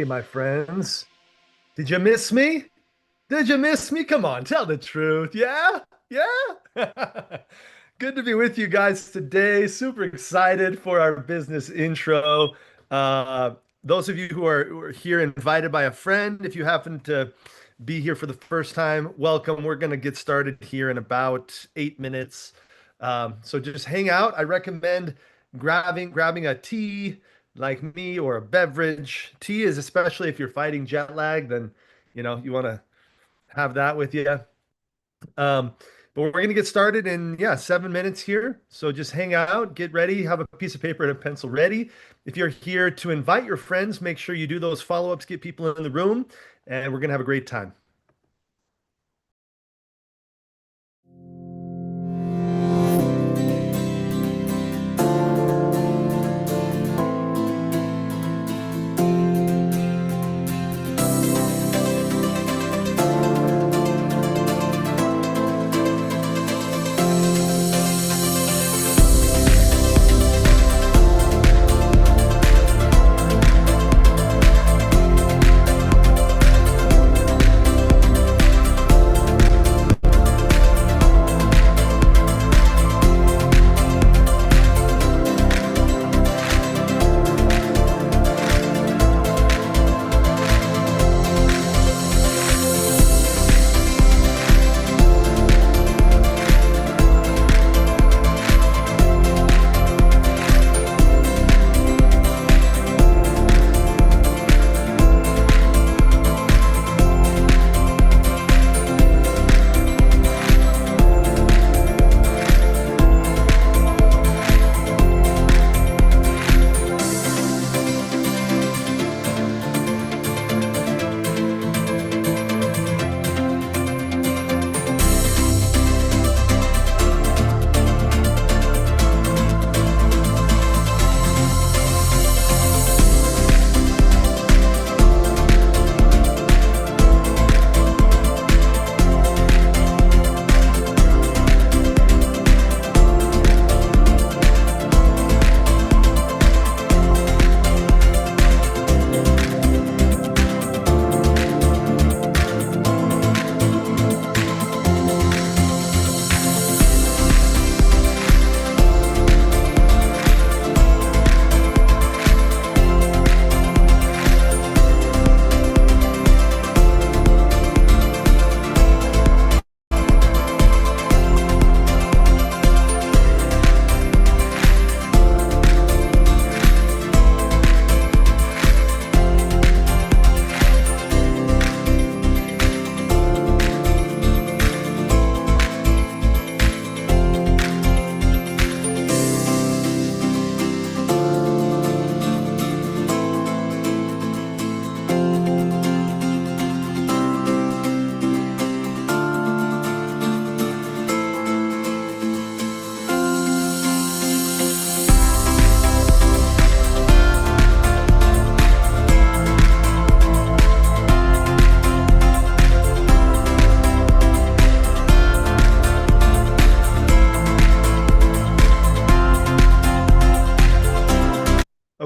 Hey, my friends. Did you miss me? Did you miss me? Come on, tell the truth. Yeah? Yeah? Good to be with you guys today. Super excited for our business intro. Uh, those of you who are here invited by a friend, if you happen to be here for the first time, welcome. We're going to get started here in about 8 minutes. So just hang out. I recommend grabbing a tea like me or a beverage. Tea is especially if you're fighting jet lag, then you want to have that with you. Um, but we're going to get started in, 7 minutes here. So just hang out, get ready, have a piece of paper and a pencil ready. If you're here to invite your friends, make sure you do those follow-ups, get people in the room, and we're going to have a great time.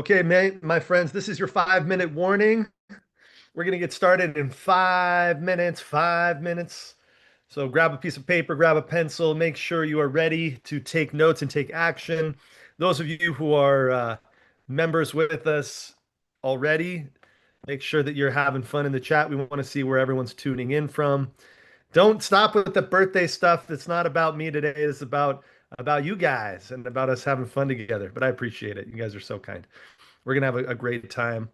Okay, my friends, this is your 5 minute warning. We're going to get started in 5 minutes, 5 minutes. So grab a piece of paper, grab a pencil, make sure you are ready to take notes and take action. Those of you who are members with us already, make sure that you're having fun in the chat. We want to see where everyone's tuning in from. Don't stop with the birthday stuff. It's not about me today. It's about you guys and about us having fun together. But I appreciate it. You guys are so kind. We're gonna have a great time.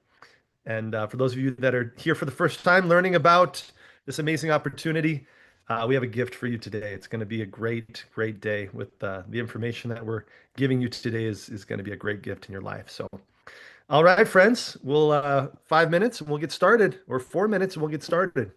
And for those of you that are here for the first time learning about this amazing opportunity, we have a gift for you today. It's going to be a great, great day with the information that we're giving you today is going to be a great gift in your life. So, all right, friends, we'll 5 minutes and we'll get started, or 4 minutes and we'll get started.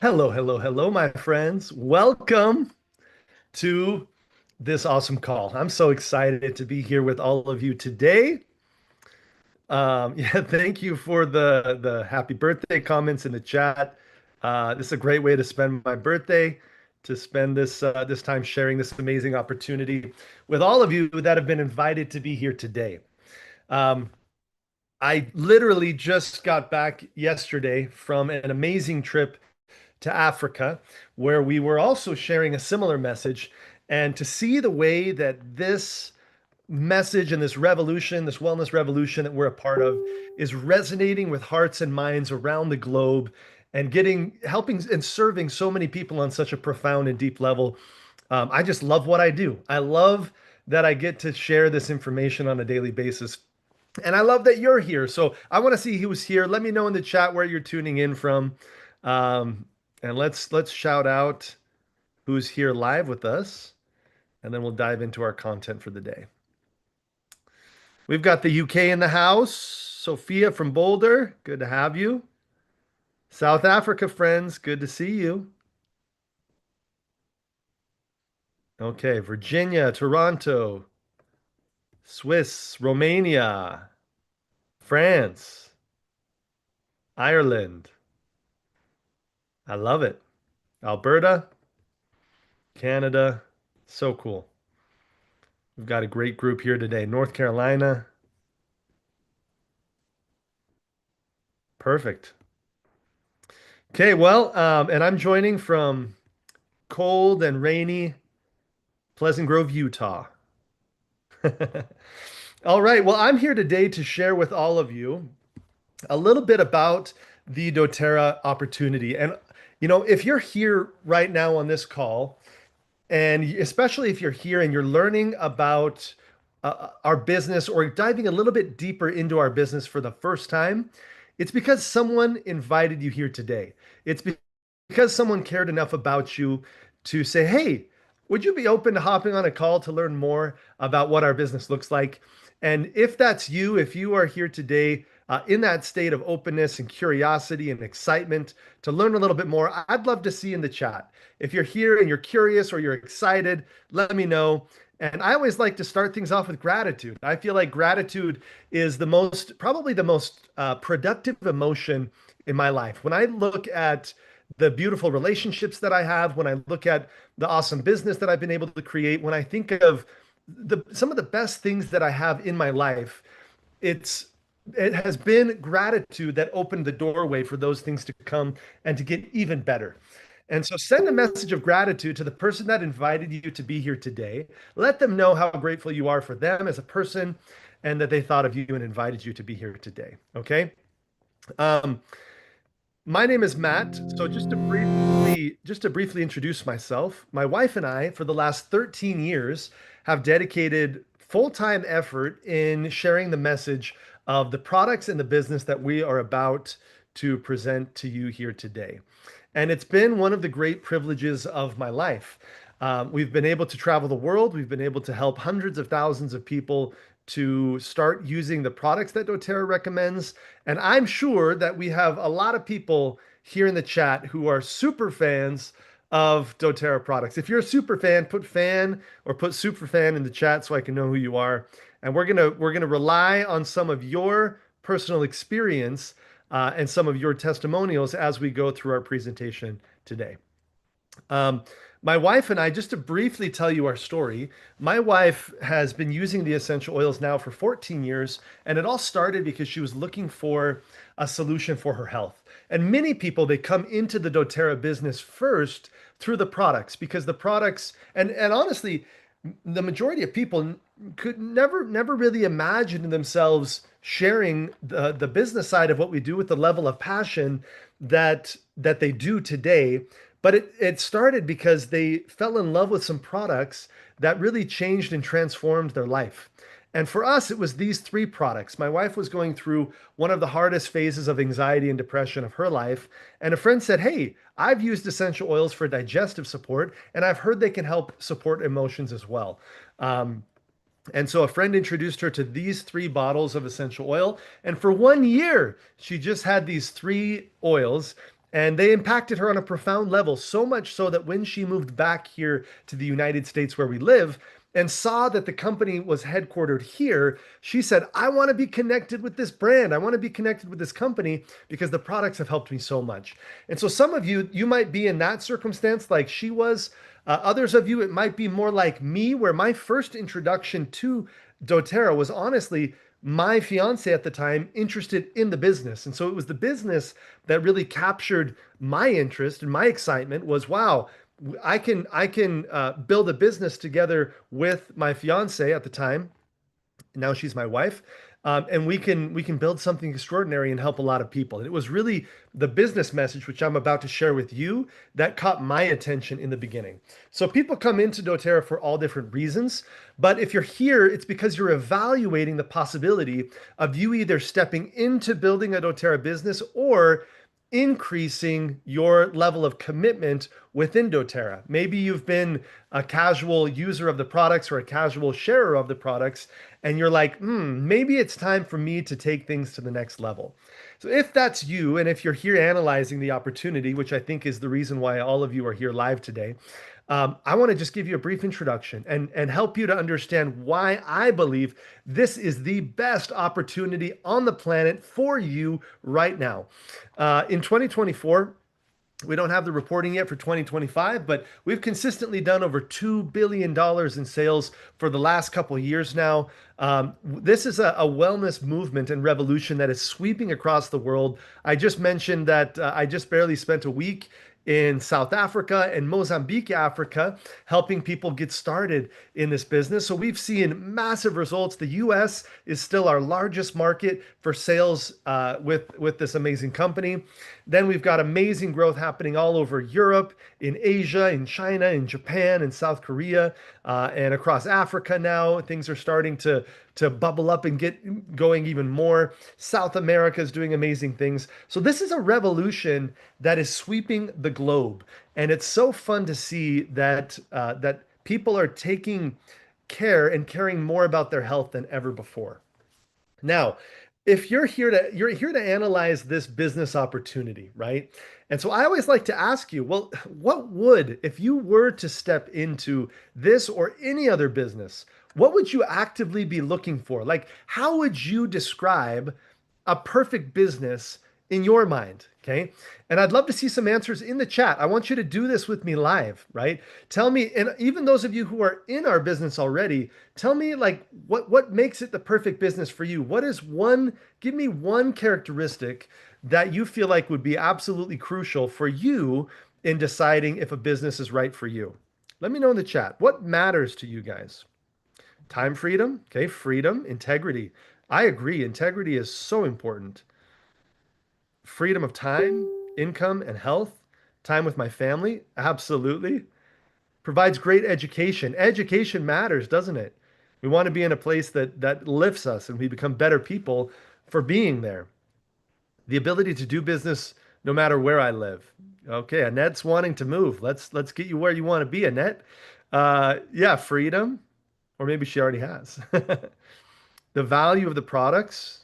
Hello, hello, hello, my friends. Welcome to this awesome call. I'm so excited to be here with all of you today. Yeah, thank you for the happy birthday comments in the chat. This is a great way to spend my birthday, to spend this time sharing this amazing opportunity with all of you that have been invited to be here today. Um, I literally just got back yesterday from an amazing trip to Africa, where we were also sharing a similar message. And to see the way that this message and this revolution, this wellness revolution that we're a part of, is resonating with hearts and minds around the globe and helping and serving so many people on such a profound and deep level. I just love what I do. I love that I get to share this information on a daily basis. And I love that you're here. So I want to see who's here. Let me know in the chat where you're tuning in from. Um, and let's shout out who's here live with us, and then we'll dive into our content for the day. We've got the UK in the house. Sophia from Boulder, good to have you. South Africa, friends, good to see you. Okay, Virginia, Toronto, Swiss, Romania, France, Ireland. I love it. Alberta, Canada, so cool. We've got a great group here today. North Carolina, perfect. Okay, well, and I'm joining from cold and rainy Pleasant Grove, Utah. All right, well, I'm here today to share with all of you a little bit about the doTERRA opportunity. And, if you're here right now on this call, and especially if you're here and you're learning about our business or diving a little bit deeper into our business for the first time, it's because someone invited you here today. It's because someone cared enough about you to say, hey, would you be open to hopping on a call to learn more about what our business looks like? And if that's you, if you are here today in that state of openness and curiosity and excitement to learn a little bit more, I'd love to see in the chat. If you're here and you're curious or you're excited, let me know. And I always like to start things off with gratitude. I feel like gratitude is probably the most productive emotion in my life. When I look at the beautiful relationships that I have, when I look at the awesome business that I've been able to create, when I think of some of the best things that I have in my life, it has been gratitude that opened the doorway for those things to come and to get even better. And so send a message of gratitude to the person that invited you to be here today. Let them know how grateful you are for them as a person and that they thought of you and invited you to be here today. Okay. Um, my name is Matt. So just to briefly introduce myself, my wife and I, for the last 13 years, have dedicated full-time effort in sharing the message of the products and the business that we are about to present to you here today. And it's been one of the great privileges of my life. We've been able to travel the world. We've been able to help hundreds of thousands of people to start using the products that doTERRA recommends. And I'm sure that we have a lot of people here in the chat who are super fans of doTERRA products. If you're a super fan, put fan or put super fan in the chat so I can know who you are. And we're gonna rely on some of your personal experience and some of your testimonials as we go through our presentation today. Um, my wife and I, just to briefly tell you our story, my wife has been using the essential oils now for 14 years, and it all started because she was looking for a solution for her health. And many people, they come into the doTERRA business first through the products because the products, and honestly, the majority of people could never really imagine themselves sharing the business side of what we do with the level of passion that they do today. But it started because they fell in love with some products that really changed and transformed their life. And for us, it was these three products. My wife was going through one of the hardest phases of anxiety and depression of her life. And a friend said, hey, I've used essential oils for digestive support, and I've heard they can help support emotions as well. And so a friend introduced her to these three bottles of essential oil. And for 1 year, she just had these three oils. And they impacted her on a profound level, so much so that when she moved back here to the United States where we live and saw that the company was headquartered here, she said, I want to be connected with this brand. I want to be connected with this company because the products have helped me so much. And so some of you, you might be in that circumstance like she was. Others of you, it might be more like me, where my first introduction to doTERRA was honestly my fiance at the time interested in the business. And so it was the business that really captured my interest and my excitement was, wow, I can build a business together with my fiance at the time. Now she's my wife. And we can build something extraordinary and help a lot of people. And it was really the business message, which I'm about to share with you, that caught my attention in the beginning. So people come into doTERRA for all different reasons, but if you're here, it's because you're evaluating the possibility of you either stepping into building a doTERRA business or increasing your level of commitment within doTERRA. Maybe you've been a casual user of the products or a casual sharer of the products, and you're like, maybe it's time for me to take things to the next level. So if that's you, and if you're here analyzing the opportunity, which I think is the reason why all of you are here live today, I want to just give you a brief introduction and help you to understand why I believe this is the best opportunity on the planet for you right now. In 2024, we don't have the reporting yet for 2025, but we've consistently done over $2 billion in sales for the last couple of years now. This is a wellness movement and revolution that is sweeping across the world. I just mentioned that I just barely spent a week in South Africa and Mozambique, Africa, helping people get started in this business. So we've seen massive results. The US is still our largest market for sales with this amazing company. Then we've got amazing growth happening all over Europe, in Asia, in China, in Japan, in South Korea, and across Africa now. Things are starting to bubble up and get going even more. South America is doing amazing things. So this is a revolution that is sweeping the globe, and it's so fun to see that that people are taking care and caring more about their health than ever before. Now, if you're here to analyze this business opportunity, right? And so I always like to ask you, well, what would, if you were to step into this or any other business, what would you actively be looking for? Like, how would you describe a perfect business in your mind? Okay. And I'd love to see some answers in the chat. I want you to do this with me live, right? Tell me, and even those of you who are in our business already, tell me like what makes it the perfect business for you? What is one, give me one characteristic that you feel like would be absolutely crucial for you in deciding if a business is right for you. Let me know in the chat. What matters to you guys? Time freedom, okay, freedom, integrity. I agree. Integrity is so important. Freedom of time, income, and health. Time with my family, absolutely. Provides great education. Education matters, doesn't it? We want to be in a place that lifts us and we become better people for being there. The ability to do business no matter where I live. Okay, Annette's wanting to move. Let's get you where you want to be, Annette. Yeah, freedom, or maybe she already has. The value of the products,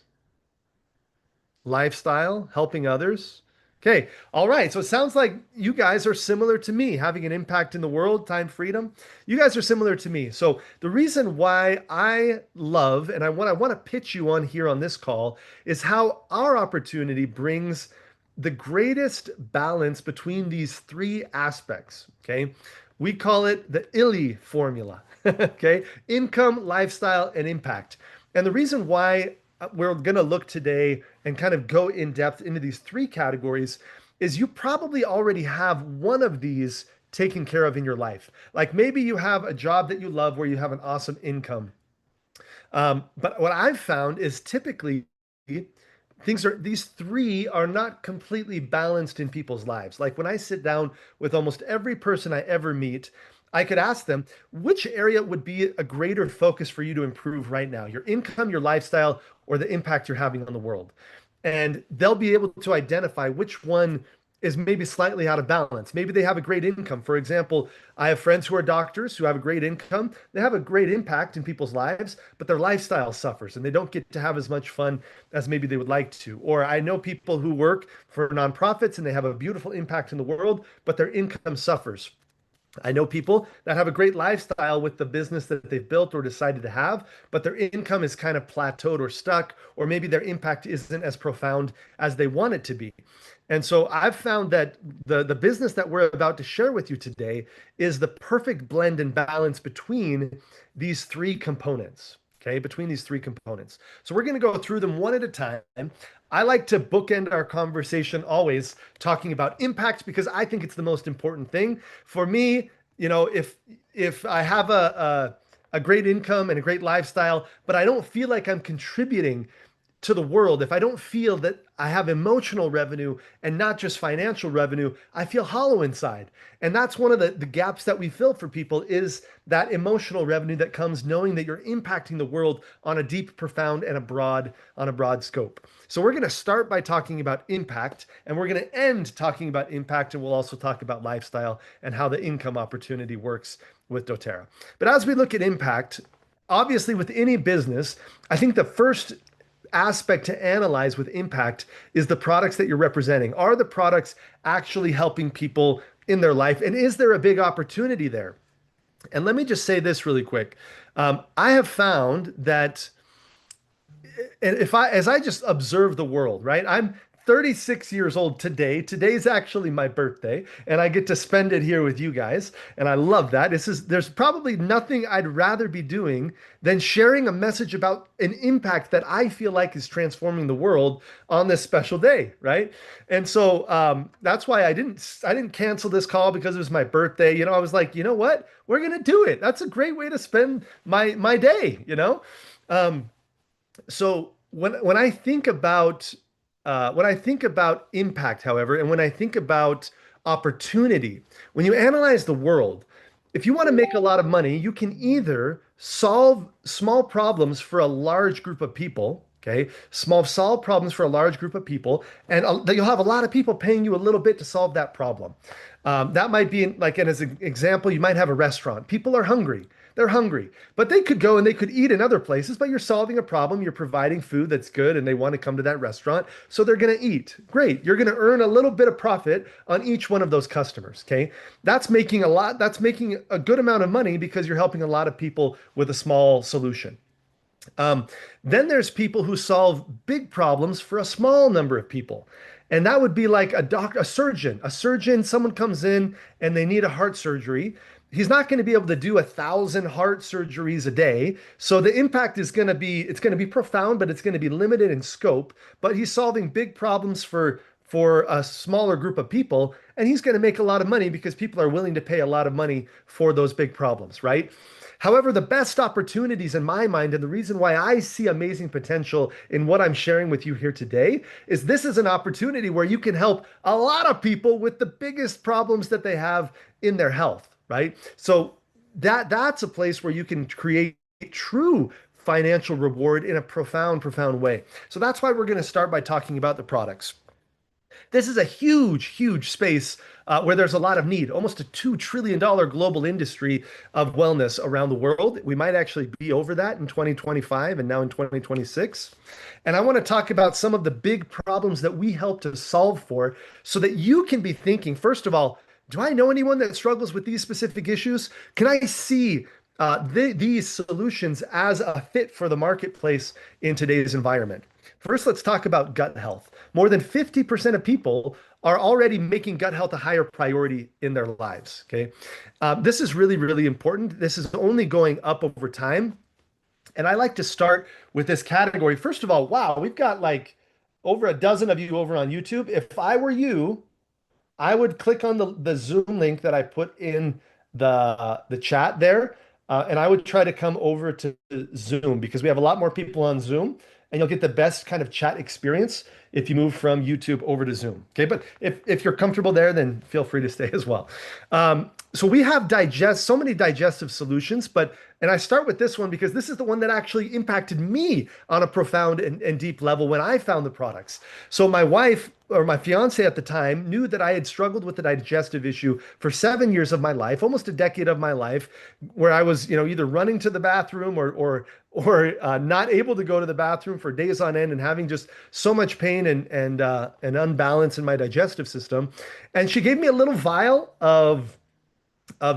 lifestyle, helping others. Okay, all right. So it sounds like you guys are similar to me, having an impact in the world, time freedom. You guys are similar to me. So the reason why I love and I want to pitch you on here on this call is how our opportunity brings the greatest balance between these three aspects. Okay, we call it the ILI formula. Okay, income, lifestyle, and impact. And the reason why we're going to look today and kind of go in depth into these three categories is you probably already have one of these taken care of in your life. Like maybe you have a job that you love where you have an awesome income. But what I've found is typically these three are not completely balanced in people's lives. Like when I sit down with almost every person I ever meet, I could ask them, which area would be a greater focus for you to improve right now? Your income, your lifestyle, or the impact you're having on the world? And they'll be able to identify which one is maybe slightly out of balance. Maybe they have a great income. For example, I have friends who are doctors who have a great income. They have a great impact in people's lives, but their lifestyle suffers and they don't get to have as much fun as maybe they would like to. Or I know people who work for nonprofits and they have a beautiful impact in the world, but their income suffers. I know people that have a great lifestyle with the business that they've built or decided to have, but their income is kind of plateaued or stuck, or maybe their impact isn't as profound as they want it to be. And so I've found that the business that we're about to share with you today is the perfect blend and balance between these three components. Okay, between these three components. So we're going to go through them one at a time. I like to bookend our conversation always talking about impact because I think it's the most important thing. For me, if I have a great income and a great lifestyle, but I don't feel like I'm contributing to the world, if I don't feel that I have emotional revenue and not just financial revenue, I feel hollow inside. And that's one of the gaps that we fill for people is that emotional revenue that comes knowing that you're impacting the world on a deep, profound, and on a broad scope. So we're going to start by talking about impact, and we're going to end talking about impact, and we'll also talk about lifestyle and how the income opportunity works with doTERRA. But as we look at impact, obviously with any business, I think the first aspect to analyze with impact is the products that you're representing. Are the products actually helping people in their life? And is there a big opportunity there? And let me just say this really quick. I have found that as I just observe the world, right? I'm 36 years old today. Today's actually my birthday, and I get to spend it here with you guys, and I love that. There's probably nothing I'd rather be doing than sharing a message about an impact that I feel like is transforming the world on this special day, right? And so that's why I didn't cancel this call because it was my birthday. I was like, you know what? We're gonna do it. That's a great way to spend my day. So when I think about impact, however, and when I think about opportunity, when you analyze the world, if you want to make a lot of money, you can either solve small problems for a large group of people, okay? Solve problems for a large group of people, and you'll have a lot of people paying you a little bit to solve that problem. That might be like, and as an example, you might have a restaurant. People are hungry. They're hungry, but they could go and they could eat in other places, but you're solving a problem. You're providing food that's good and they want to come to that restaurant. So they're going to eat. Great. You're going to earn a little bit of profit on each one of those customers. Okay. That's making a lot. That's making a good amount of money because you're helping a lot of people with a small solution. Then there's people who solve big problems for a small number of people. And that would be like a surgeon. A surgeon, someone comes in and they need a heart surgery. He's not going to be able to do 1,000 heart surgeries a day. So the impact is going to be, it's going to be profound, but it's going to be limited in scope. But he's solving big problems for a smaller group of people, and he's going to make a lot of money because people are willing to pay a lot of money for those big problems, right? However, the best opportunities in my mind, and the reason why I see amazing potential in what I'm sharing with you here today, is this is an opportunity where you can help a lot of people with the biggest problems that they have in their health, right? So that's a place where you can create true financial reward in a profound, profound way. So that's why we're going to start by talking about the products. This is a huge, huge space where there's a lot of need, almost a $2 trillion global industry of wellness around the world. We might actually be over that in 2025 and now in 2026. And I want to talk about some of the big problems that we help to solve for so that you can be thinking, first of all, do I know anyone that struggles with these specific issues? Can I see these solutions as a fit for the marketplace in today's environment? First, let's talk about gut health. More than 50% of people are already making gut health a higher priority in their lives. Okay. This is really, really important. This is only going up over time. And I like to start with this category. First of all, wow, we've got like over a dozen of you over on YouTube. If I were you, I would click on the Zoom link that I put in the chat there, and I would try to come over to Zoom because we have a lot more people on Zoom, and you'll get the best kind of chat experience if you move from YouTube over to Zoom. Okay, but if you're comfortable there, then feel free to stay as well. So we have so many digestive solutions, and I start with this one because this is the one that actually impacted me on a profound and deep level when I found the products. So my wife or my fiance at the time knew that I had struggled with the digestive issue for 7 years of my life, almost a decade of my life, where I was, either running to the bathroom or not able to go to the bathroom for days on end and having just so much pain and unbalance in my digestive system. And she gave me a little vial of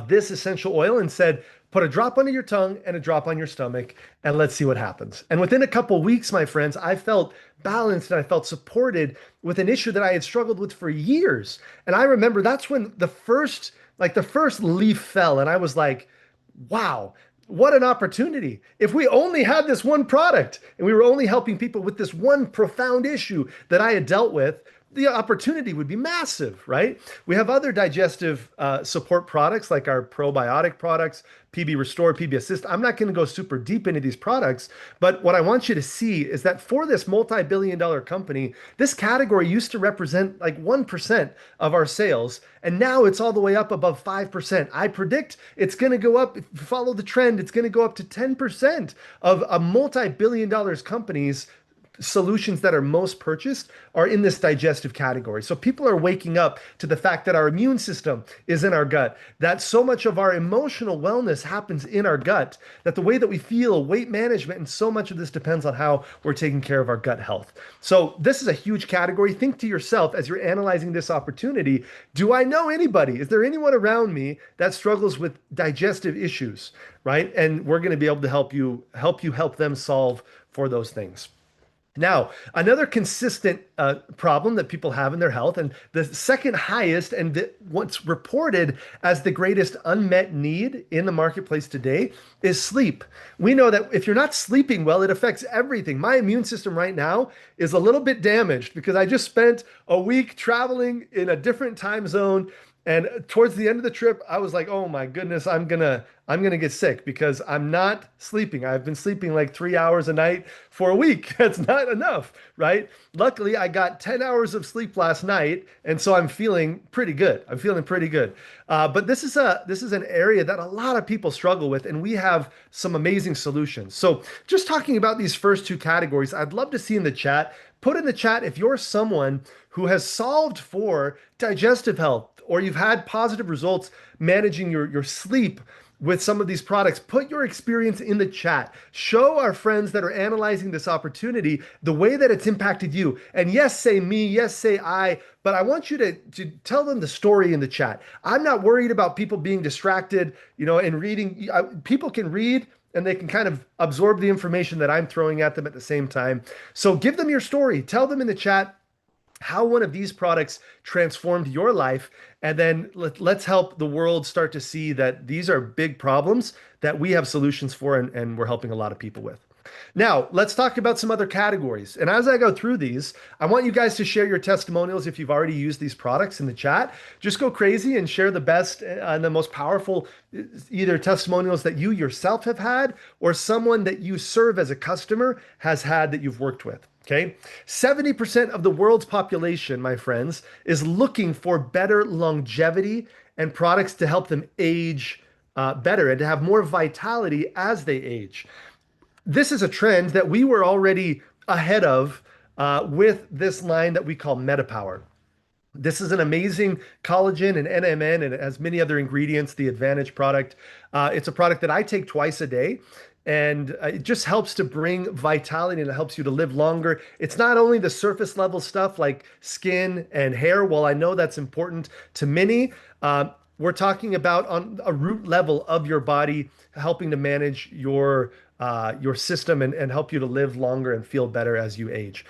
this essential oil and said, put a drop under your tongue and a drop on your stomach, and let's see what happens. And within a couple of weeks, my friends, I felt balanced and I felt supported with an issue that I had struggled with for years. And I remember that's when the first leaf fell, and I was like, wow, what an opportunity. If we only had this one product and we were only helping people with this one profound issue that I had dealt with, the opportunity would be massive, right? We have other digestive support products like our probiotic products, PB Restore, PB Assist. I'm not going to go super deep into these products, but what I want you to see is that for this multi-billion-dollar company, this category used to represent like 1% of our sales, and now it's all the way up above 5%. I predict it's going to go up, if you follow the trend, it's going to go up to 10% of a multi-billion dollars companies solutions that are most purchased are in this digestive category. So people are waking up to the fact that our immune system is in our gut, that so much of our emotional wellness happens in our gut, that the way that we feel, weight management, and so much of this depends on how we're taking care of our gut health. So this is a huge category. Think to yourself as you're analyzing this opportunity, do I know anybody? Is there anyone around me that struggles with digestive issues, right? And we're going to be able to help them solve for those things. Now, another consistent problem that people have in their health, and the second highest, and what's reported as the greatest unmet need in the marketplace today, is sleep. We know that if you're not sleeping well, it affects everything. My immune system right now is a little bit damaged because I just spent a week traveling in a different time zone. And towards the end of the trip, I was like, "Oh my goodness, I'm gonna get sick because I'm not sleeping. I've been sleeping like 3 hours a night for a week. That's not enough, right?" Luckily, I got 10 hours of sleep last night, and so I'm feeling pretty good. I'm feeling pretty good. But this is an area that a lot of people struggle with, and we have some amazing solutions. So, just talking about these first two categories, I'd love to see in the chat. Put in the chat if you're someone who has solved for digestive health or you've had positive results managing your sleep with some of these products. Put your experience in the chat. Show our friends that are analyzing this opportunity the way that it's impacted you. And yes, say me, yes, say I, but I want you to tell them the story in the chat. I'm not worried about people being distracted, and reading. People can read and they can kind of absorb the information that I'm throwing at them at the same time. So give them your story. Tell them in the chat how one of these products transformed your life. And then let's help the world start to see that these are big problems that we have solutions for and we're helping a lot of people with. Now, let's talk about some other categories. And as I go through these, I want you guys to share your testimonials if you've already used these products in the chat. Just go crazy and share the best and the most powerful either testimonials that you yourself have had or someone that you serve as a customer has had that you've worked with. Okay. 70% of the world's population, my friends, is looking for better longevity and products to help them age better and to have more vitality as they age. This is a trend that we were already ahead of with this line that we call MetaPower. This is an amazing collagen and NMN, and it has many other ingredients, the Advantage product. It's a product that I take twice a day. And it just helps to bring vitality and it helps you to live longer. It's not only the surface level stuff like skin and hair. While I know that's important to many, we're talking about on a root level of your body, helping to manage your system and help you to live longer and feel better as you age.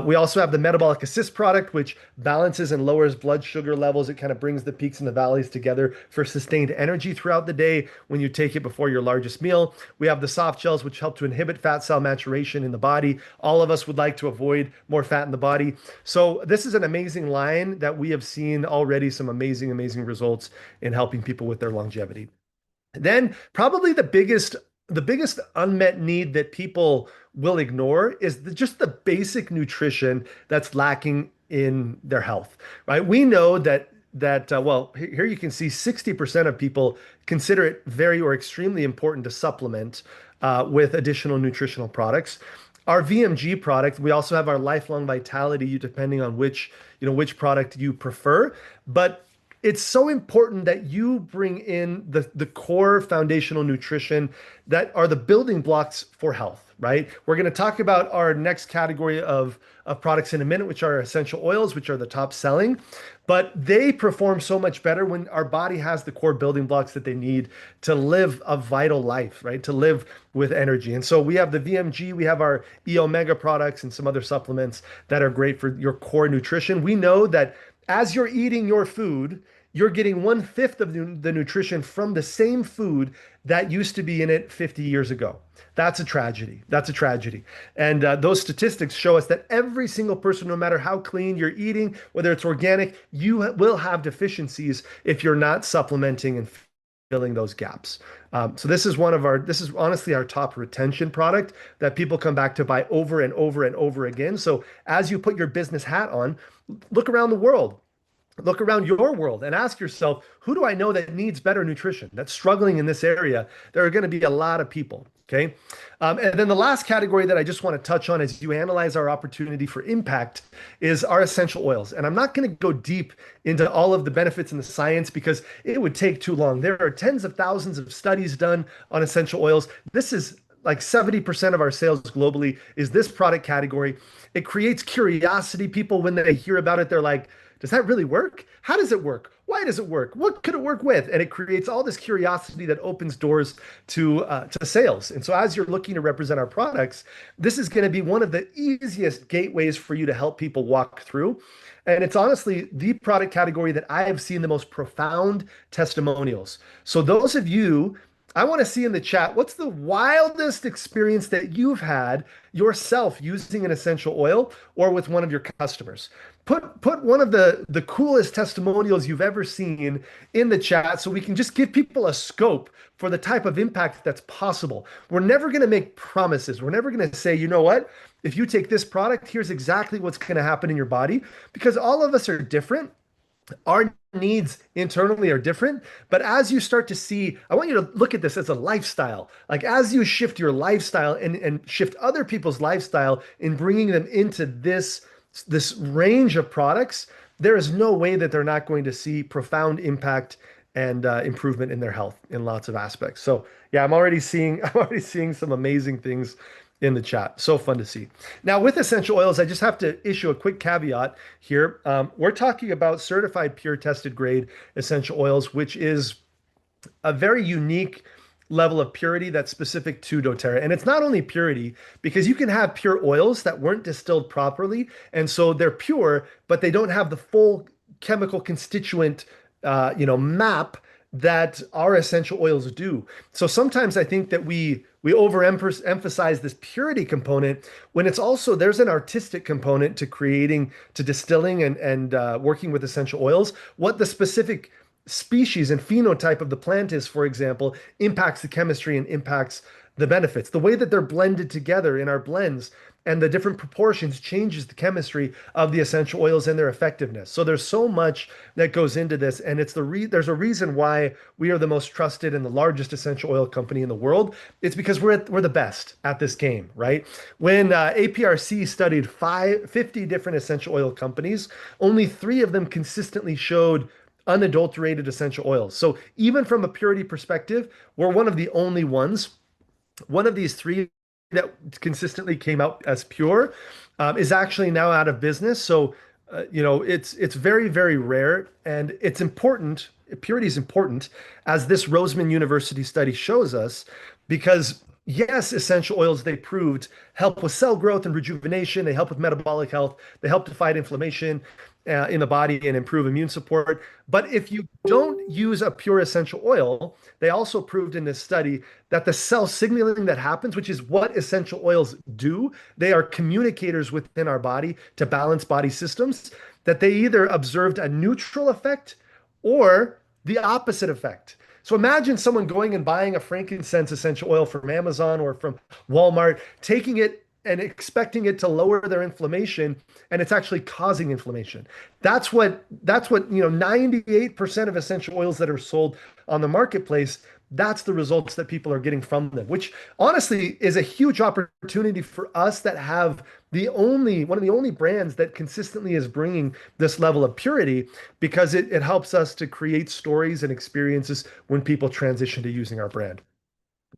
We also have the Metabolic Assist product, which balances and lowers blood sugar levels. It kind of brings the peaks and the valleys together for sustained energy throughout the day when you take it before your largest meal. We have the soft gels, which help to inhibit fat cell maturation in the body. All of us would like to avoid more fat in the body. So this is an amazing line that we have seen already some amazing, amazing results in helping people with their longevity. Then probably the biggest unmet need that people will ignore is just the basic nutrition that's lacking in their health, right? We know that here you can see 60% of people consider it very or extremely important to supplement with additional nutritional products. Our VMG product, we also have our lifelong vitality, depending on which product you prefer. But it's so important that you bring in the core foundational nutrition that are the building blocks for health, right? We're going to talk about our next category of products in a minute, which are essential oils, which are the top selling. But they perform so much better when our body has the core building blocks that they need to live a vital life, right? To live with energy. And so we have the VMG, we have our E Omega products and some other supplements that are great for your core nutrition. We know that as you're eating your food, you're getting 1/5 of the nutrition from the same food that used to be in it 50 years ago. That's a tragedy. That's a tragedy. And those statistics show us that every single person, no matter how clean you're eating, whether it's organic, you will have deficiencies if you're not supplementing and filling those gaps. So this is honestly our top retention product that people come back to buy over and over and over again. So as you put your business hat on, look around the world. Look around your world and ask yourself, who do I know that needs better nutrition, that's struggling in this area? There are going to be a lot of people. Okay. And then the last category that I just want to touch on as you analyze our opportunity for impact is our essential oils. And I'm not going to go deep into all of the benefits and the science because it would take too long. There are tens of thousands of studies done on essential oils. This is like 70% of our sales globally is this product category. It creates curiosity. People, when they hear about it, they're like, does that really work? How does it work? Why does it work? What could it work with? And it creates all this curiosity that opens doors to sales. And so as you're looking to represent our products, this is going to be one of the easiest gateways for you to help people walk through. And it's honestly the product category that I have seen the most profound testimonials. So those of you, I want to see in the chat, what's the wildest experience that you've had yourself using an essential oil or with one of your customers? Put one of the coolest testimonials you've ever seen in the chat so we can just give people a scope for the type of impact that's possible. We're never going to make promises. We're never going to say, you know what? If you take this product, here's exactly what's going to happen in your body, because all of us are different. Our needs internally are different, but as you start to see, I want you to look at this as a lifestyle. Like as you shift your lifestyle and shift other people's lifestyle in bringing them into this range of products, there is no way that they're not going to see profound impact and improvement in their health in lots of aspects. So yeah, I'm already seeing some amazing things in the chat. So fun to see. Now, with essential oils, I just have to issue a quick caveat here. We're talking about certified pure tested grade essential oils, which is a very unique level of purity that's specific to doTERRA. And it's not only purity, because you can have pure oils that weren't distilled properly. And so they're pure, but they don't have the full chemical constituent, map that our essential oils do. So sometimes I think that we overemphasize this purity component when it's also there's an artistic component to creating, to distilling and working with essential oils. What the specific species and phenotype of the plant is, for example, impacts the chemistry and impacts the benefits. The way that they're blended together in our blends and the different proportions changes the chemistry of the essential oils and their effectiveness. So there's so much that goes into this, and there's a reason why we are the most trusted and the largest essential oil company in the world. It's because we're the best at this game, right? When APRC studied 50 different essential oil companies, only 3 of them consistently showed unadulterated essential oils. So even from a purity perspective, we're one of the only ones. One of these 3 that consistently came out as pure is actually now out of business. So, it's very, very rare, and it's important. Purity is important, as this Roseman University study shows us, because yes, essential oils, they proved, help with cell growth and rejuvenation. They help with metabolic health. They help to fight inflammation in the body and improve immune support. But if you don't use a pure essential oil, they also proved in this study that the cell signaling that happens, which is what essential oils do, they are communicators within our body to balance body systems, that they either observed a neutral effect or the opposite effect. So imagine someone going and buying a frankincense essential oil from Amazon or from Walmart, taking it and expecting it to lower their inflammation, and it's actually causing inflammation. That's what 98% of essential oils that are sold on the marketplace, that's the results that people are getting from them, which honestly is a huge opportunity for us that have the only one of the only brands that consistently is bringing this level of purity, because it helps us to create stories and experiences when people transition to using our brand.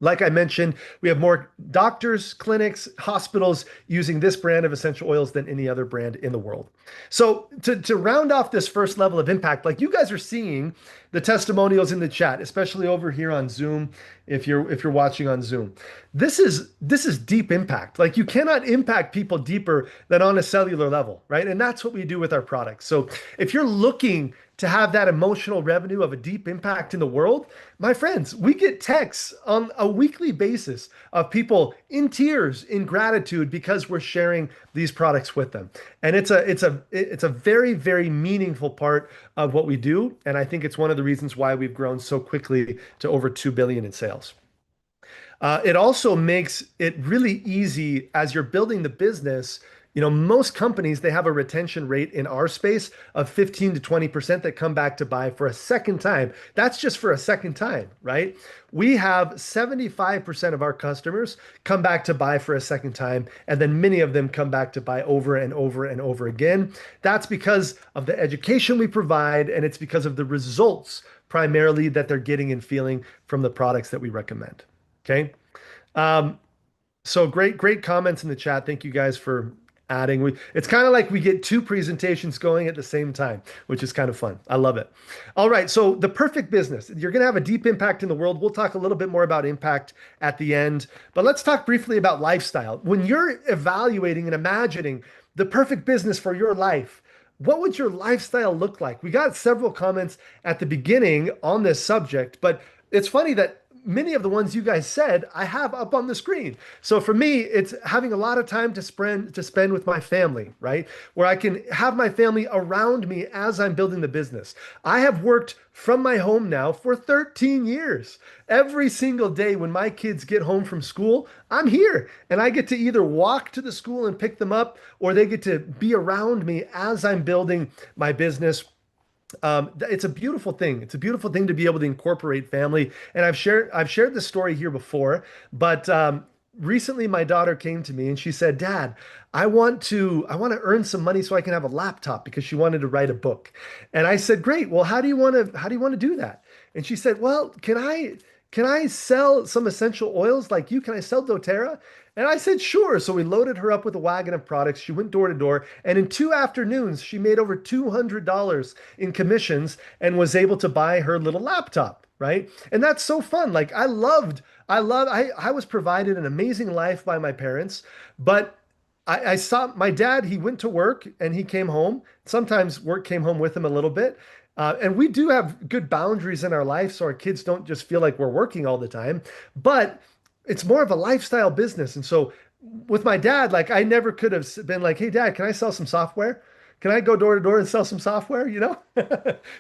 Like I mentioned, we have more doctors, clinics, hospitals using this brand of essential oils than any other brand in the world. So to round off this first level of impact, like you guys are seeing the testimonials in the chat, especially over here on Zoom, if you're watching on Zoom. This is deep impact. Like you cannot impact people deeper than on a cellular level, right? And that's what we do with our products. So if you're looking to have that emotional revenue of a deep impact in the world, my friends, we get texts on a weekly basis of people in tears, in gratitude, because we're sharing these products with them. And it's a very, very meaningful part of what we do. And I think it's one of the reasons why we've grown so quickly to over 2 billion in sales. It also makes it really easy as you're building the business. Most companies, they have a retention rate in our space of 15 to 20% that come back to buy for a second time. That's just for a second time, right? We have 75% of our customers come back to buy for a second time, and then many of them come back to buy over and over and over again. That's because of the education we provide, and it's because of the results primarily that they're getting and feeling from the products that we recommend. Okay. So great comments in the chat. Thank you guys for adding. It's kind of like we get two presentations going at the same time, which is kind of fun. I love it. All right. So the perfect business. You're going to have a deep impact in the world. We'll talk a little bit more about impact at the end, but let's talk briefly about lifestyle. When you're evaluating and imagining the perfect business for your life, what would your lifestyle look like? We got several comments at the beginning on this subject, but it's funny that many of the ones you guys said I have up on the screen. So for me, it's having a lot of time to spend with my family, right? Where I can have my family around me as I'm building the business. I have worked from my home now for 13 years. Every single day when my kids get home from school, I'm here and I get to either walk to the school and pick them up, or they get to be around me as I'm building my business. It's a beautiful thing. It's a beautiful thing to be able to incorporate family. And I've shared this story here before, but recently my daughter came to me and she said, "Dad, I want to earn some money so I can have a laptop," because she wanted to write a book. And I said, "Great. Well, how do you want to do that?" And she said, "Well, can I sell some essential oils like you? Can I sell doTERRA?" And I said, "Sure." So we loaded her up with a wagon of products. She went door to door. And in 2 afternoons, she made over $200 in commissions and was able to buy her little laptop, right? And that's so fun. Like I was provided an amazing life by my parents, but I saw my dad, he went to work and he came home. Sometimes work came home with him a little bit. And we do have good boundaries in our life so our kids don't just feel like we're working all the time. But it's more of a lifestyle business. And so with my dad, like I never could have been like, "Hey, Dad, can I sell some software? Can I go door to door and sell some software?"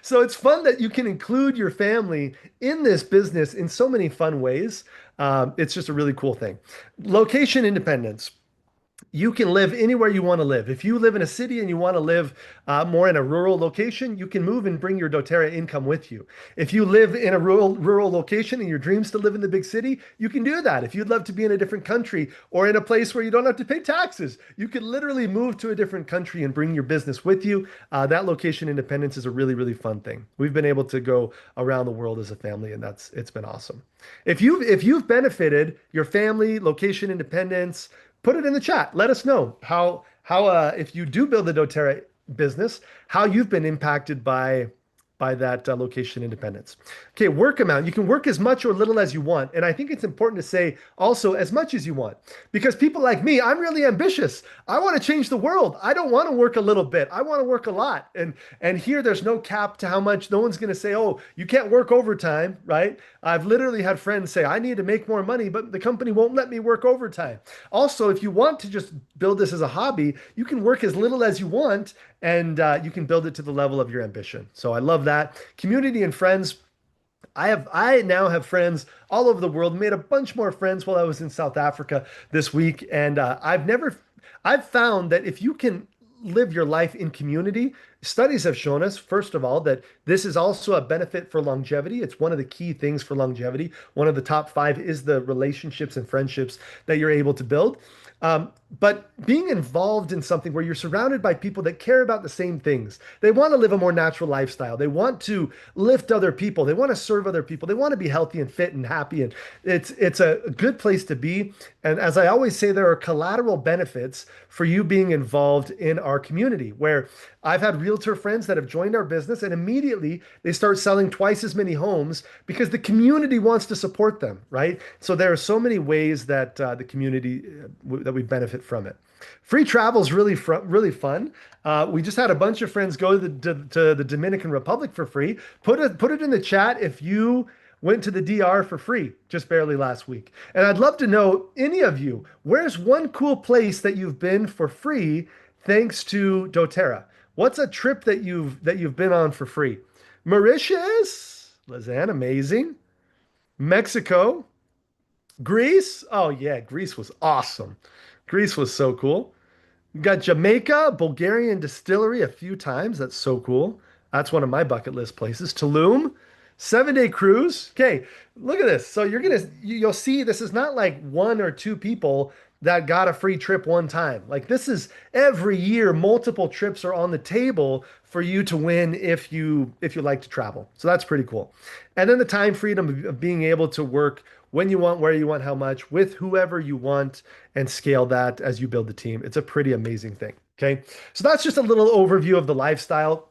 So it's fun that you can include your family in this business in so many fun ways. It's just a really cool thing. Location independence. You can live anywhere you want to live. If you live in a city and you want to live more in a rural location, you can move and bring your doTERRA income with you. If you live in a rural location and your dreams to live in the big city, you can do that. If you'd love to be in a different country or in a place where you don't have to pay taxes, you could literally move to a different country and bring your business with you. That location independence is a really, really fun thing. We've been able to go around the world as a family, and it's been awesome. If you've benefited your family, location independence, put it in the chat. Let us know how if you do build the doTERRA business, how you've been impacted by that location independence. Okay, work amount. You can work as much or little as you want. And I think it's important to say also as much as you want, because people like me, I'm really ambitious. I want to change the world. I don't want to work a little bit. I want to work a lot. And here there's no cap to how much. No one's going to say, "Oh, you can't work overtime," right? I've literally had friends say, "I need to make more money, but the company won't let me work overtime." Also, if you want to just build this as a hobby, you can work as little as you want, and you can build it to the level of your ambition. So I love that. Community and friends. I now have friends all over the world. Made a bunch more friends while I was in South Africa this week, and I've found that if you can live your life in community, studies have shown us, first of all, that this is also a benefit for longevity. It's one of the key things for longevity. One of the top five is the relationships and friendships that you're able to build. But being involved in something where you're surrounded by people that care about the same things, they want to live a more natural lifestyle. They want to lift other people. They want to serve other people. They want to be healthy and fit and happy. And it's a good place to be. And as I always say, there are collateral benefits for you being involved in our community, where I've had realtor friends that have joined our business and immediately they start selling twice as many homes because the community wants to support them, right? So there are so many ways that the community that we benefit from it. Free travel is really fun. We just had a bunch of friends go to the Dominican Republic for free. Put it in the chat if you went to the DR for free just barely last week. And I'd love to know, any of you, where's one cool place that you've been for free thanks to doTERRA? What's a trip that you've been on for free? Mauritius, Lausanne, amazing. Mexico, Greece. Oh yeah, Greece was awesome. Greece was so cool. We got Jamaica, Bulgarian distillery a few times. That's so cool. That's one of my bucket list places. Tulum, 7 day cruise. Okay, look at this. So you'll see this is not like one or two people that got a free trip one time. Like this is every year, multiple trips are on the table for you to win if you like to travel. So that's pretty cool. And then the time freedom of being able to work when you want, where you want, how much, with whoever you want, and scale that as you build the team. It's a pretty amazing thing. Okay. So that's just a little overview of the lifestyle.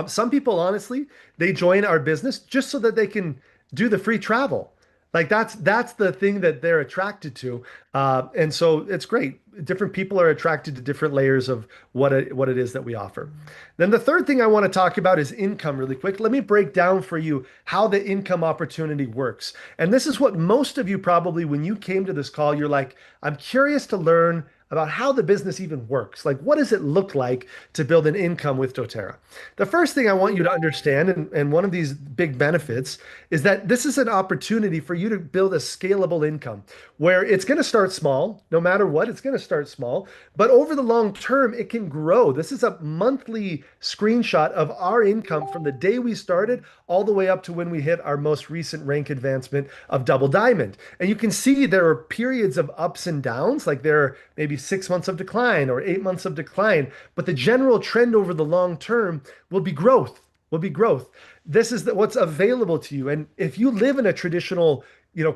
Some people, honestly, they join our business just so that they can do the free travel. Like that's the thing that they're attracted to, and so it's great. Different people are attracted to different layers of what it is that we offer. Then the third thing I want to talk about is income really quick. Let me break down for you how the income opportunity works. And this is what most of you probably, when you came to this call, you're like, I'm curious to learn about how the business even works. Like, what does it look like to build an income with doTERRA? The first thing I want you to understand, and one of these big benefits, is that this is an opportunity for you to build a scalable income where it's going to start small, no matter what, it's going to start small, but over the long term, it can grow. This is a monthly screenshot of our income from the day we started all the way up to when we hit our most recent rank advancement of double diamond. And you can see there are periods of ups and downs, like there are maybe 6 months of decline or 8 months of decline, but the general trend over the long term will be growth, will be growth. This is what's available to you. And if you live in a traditional,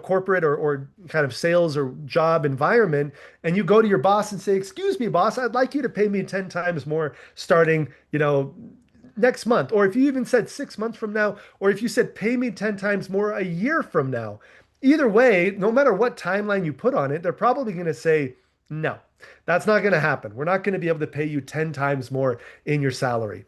corporate or kind of sales or job environment, and you go to your boss and say, excuse me, boss, I'd like you to pay me 10 times more starting, next month. Or if you even said 6 months from now, or if you said pay me 10 times more a year from now, either way, no matter what timeline you put on it, they're probably going to say, no, that's not going to happen. We're not going to be able to pay you 10 times more in your salary.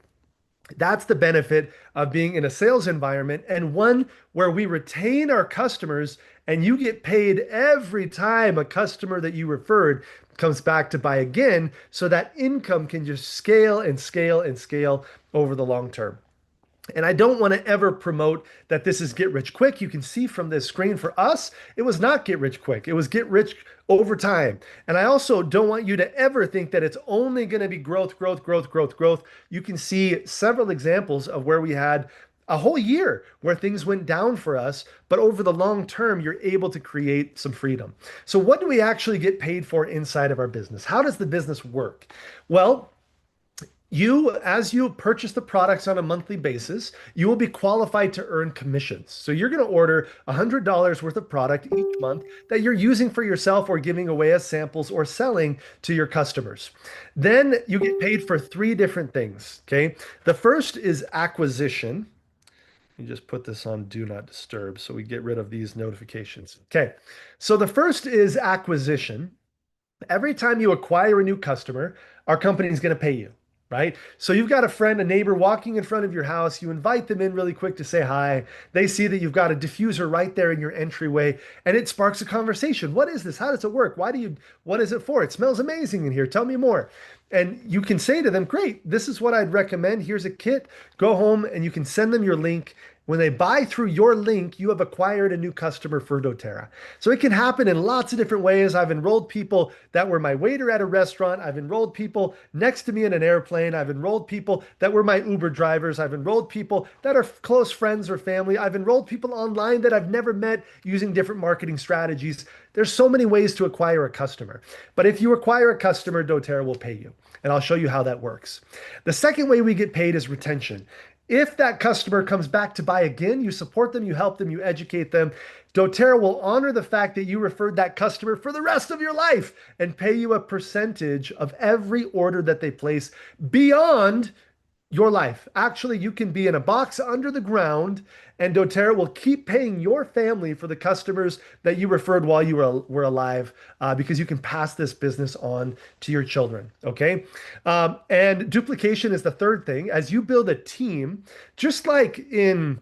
That's the benefit of being in a sales environment, and one where we retain our customers and you get paid every time a customer that you referred comes back to buy again, so that income can just scale and scale and scale over the long term. And I don't want to ever promote that this is get rich quick. You can see from this screen, for us, it was not get rich quick. It was get rich over time. And I also don't want you to ever think that it's only going to be growth, growth, growth, growth, growth. You can see several examples of where we had a whole year where things went down for us, but over the long term, you're able to create some freedom. So what do we actually get paid for inside of our business? How does the business work? Well, as you purchase the products on a monthly basis, you will be qualified to earn commissions. So you're going to order $100 worth of product each month that you're using for yourself or giving away as samples or selling to your customers. Then you get paid for three different things. Okay. The first is acquisition. You just put this on do not disturb so we get rid of these notifications. Okay. So the first is acquisition. Every time you acquire a new customer, our company is going to pay you. Right? So you've got a friend, a neighbor walking in front of your house. You invite them in really quick to say hi. They see that you've got a diffuser right there in your entryway, and it sparks a conversation. What is this? How does it work? What is it for? It smells amazing in here. Tell me more. And you can say to them, great, this is what I'd recommend. Here's a kit. Go home and you can send them your link When they buy through your link, you have acquired a new customer for doTERRA. So it can happen in lots of different ways. I've enrolled people that were my waiter at a restaurant. I've enrolled people next to me in an airplane. I've enrolled people that were my Uber drivers. I've enrolled people that are close friends or family. I've enrolled people online that I've never met using different marketing strategies. There's so many ways to acquire a customer. But if you acquire a customer, doTERRA will pay you. And I'll show you how that works. The second way we get paid is retention. If that customer comes back to buy again, you support them, you help them, you educate them. doTERRA will honor the fact that you referred that customer for the rest of your life and pay you a percentage of every order that they place beyond your life. Actually, you can be in a box under the ground, and doTERRA will keep paying your family for the customers that you referred while you were alive, because you can pass this business on to your children. Okay. And duplication is the third thing. As you build a team, just like in